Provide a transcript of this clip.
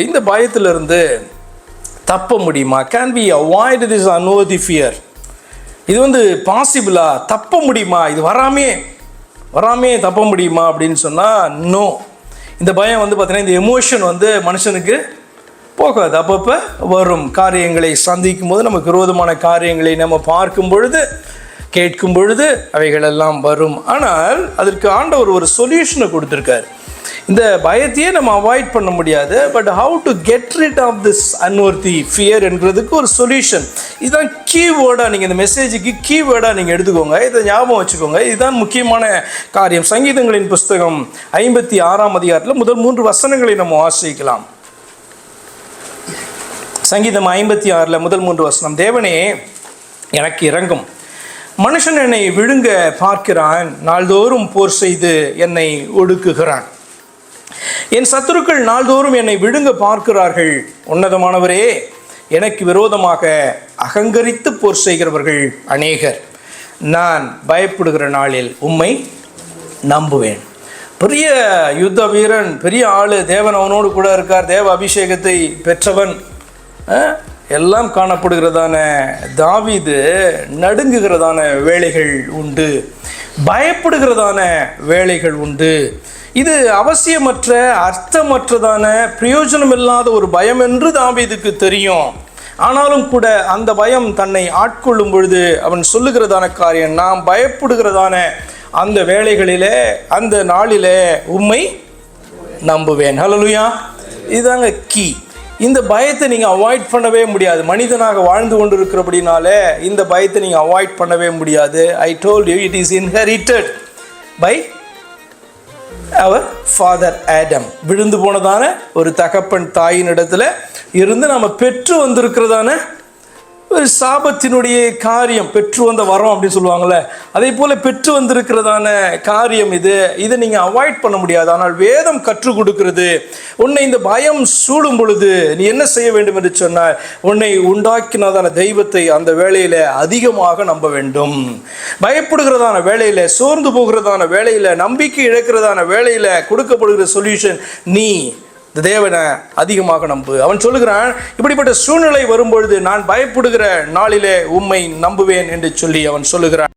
இந்த பயத்திலிருந்து தப்ப முடியுமா? Can we avoid this unworthy fear? இது பாசிபிளா? தப்ப முடியுமா? இது வராமே தப்ப முடியுமா அப்படின்னு சொன்னால் நோ. இந்த பயம் பார்த்தீங்கன்னா, இந்த எமோஷன் மனுஷனுக்கு போகாது. அப்பப்போ வரும். காரியங்களை சந்திக்கும் போது, நமக்கு விரோதமான காரியங்களை நம்ம பார்க்கும் பொழுது, கேட்கும் பொழுது அவைகளெல்லாம் வரும். ஆனால் அதற்கு ஆண்டவர் ஒரு சொல்யூஷனை கொடுத்துருக்கார். இந்த பயத்தையே நம்ம அவாய்ட் பண்ண முடியாது. But how to get rid of this unworthy fear என்றதுக்கு ஒரு சொல்யூஷன். இதுதான் கீவேர்டாக நீங்கள் இந்த மெசேஜுக்கு கீவேர்டாக நீங்கள் எடுத்துக்கோங்க. இதை ஞாபகம் வச்சுக்கோங்க. இதுதான் முக்கியமான காரியம். சங்கீதங்களின் புஸ்தகம் 56ஆம் அதிகாரத்தில் முதல் 3 வசனங்களை நம்ம வாசிக்கலாம். சங்கீதம் 56 முதல் 3 வசனம். தேவனே, எனக்கு இரங்கும். மனுஷன் என்னை விழுங்க பார்க்கிறான், நாள்தோறும் போர் செய்து என்னை ஒடுக்குகிறான். என் சத்துருக்கள் நாள்தோறும் என்னை விழுங்க பார்க்கிறார்கள். உன்னதமானவரே, எனக்கு விரோதமாக அகங்கரித்து போர் செய்கிறவர்கள் அநேகர். நான் பயப்படுகிற நாளில் உம்மை நம்புவேன். பெரிய யுத்த வீரன், பெரிய ஆளு, தேவன் அவனோடு கூட இருக்கார், தேவ அபிஷேகத்தை பெற்றவன், எல்லாம் காணப்படுகிறதான தாவீது நடுங்குகிறதான வேளைகள் உண்டு, பயப்படுகிறதான வேளைகள் உண்டு. இது அவசியமற்ற, அர்த்தமற்றதான, பிரயோஜனம் இல்லாத ஒரு பயம் என்று தாவீதுக்கு தெரியும். ஆனாலும் கூட அந்த பயம் தன்னை ஆட்கொள்ளும் பொழுது அவன் சொல்லுகிறதான காரியம், நாம் பயப்படுகிறதான அந்த வேளைகளிலே, அந்த நாளிலே உம்மை நம்புவேன். ஹல்லேலூயா. இதுதாங்க கீ. இந்த பயத்தை நீங்கள் அவாய்ட் பண்ணவே முடியாது. மனிதனாக வாழ்ந்து கொண்டு இருக்கிறபடினாலே இந்த பயத்தை நீங்கள் அவாய்ட் பண்ணவே முடியாது. I told you, it is inherited by our father Adam. விழுந்து போனதான ஒரு தகப்பன் தாயின் இடத்துல இருந்து நம்ம பெற்று வந்திருக்கிறதான ஒரு சாபத்தினுடைய காரியம், பெற்று வந்த வரம் அப்படின்னு சொல்லுவாங்கள்ல, அதே போல் பெற்று வந்திருக்கிறதான காரியம் இதை நீங்கள் அவாய்ட் பண்ண முடியாது. ஆனால் வேதம் கற்றுக் கொடுக்கிறது, உன்னை இந்த பயம் சூடும் பொழுது நீ என்ன செய்ய வேண்டும் என்று சொன்னால், உன்னை உண்டாக்கினதான தெய்வத்தை அந்த வேளையில் அதிகமாக நம்ப வேண்டும். பயப்படுகிறதான வேளையில், சோர்ந்து போகிறதான வேளையில், நம்பிக்கை இழக்கிறதான வேளையில் கொடுக்கப்படுகிற சொல்யூஷன், நீ தேவனை அதிகமாக நம்பு. அவன் சொல்லுகிறான், இப்படிப்பட்ட சூழ்நிலை வரும்பொழுது நான் பயப்படுகிற நாளிலே உம்மை நம்புவேன் என்று சொல்லி அவன் சொல்லுகிறான்.